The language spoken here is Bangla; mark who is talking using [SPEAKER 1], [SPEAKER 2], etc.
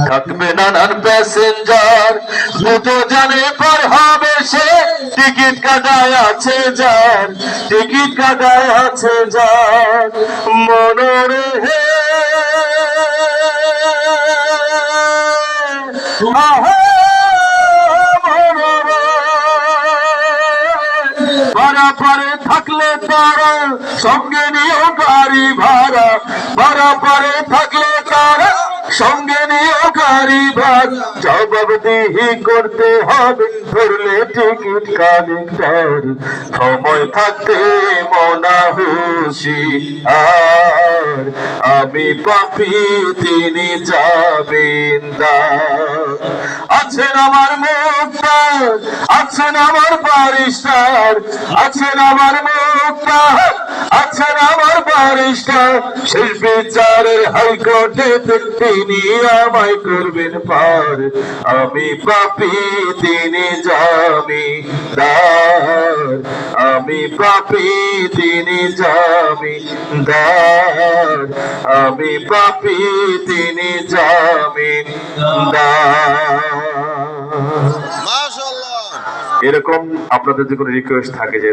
[SPEAKER 1] থাকবে নানান প্যাসেঞ্জার, দ্রুত জানে পার হবে সে, টিকিট কাটায় আছে যার, টিকিট কাটায় আছে যার। মনোরে হে পারে থাকলে তারা সঙ্গে নিয়েও গাড়ি ভাড়া, পারে থাকলে তারা সঙ্গে নিয়েও গাড়ি ভাড়া। জবাবদিহি করতে হবে ধরলে টিকিট কালেক্টর, সময় থাকতে মনা হুঁশিয়ার, আমি পাপী তিনি জামিনদার। আছেন আমার মুক্তার, আছেন আমার বারিস্টার, আছেন আমার মুক্তার, আছেন আমার বারিস্টার, শেষ বিচারের হাইকোর্টে তিনি আমায় করবেন পার, আমি পাপী তিনি জামিনদার, আমি পাপী তিনি জামিনদার, আমি পাপী তিনি জামিনদার।
[SPEAKER 2] মাশাআল্লাহ।
[SPEAKER 1] এরকম আপনাদের যে কোনো রিকোয়েস্ট থাকে যে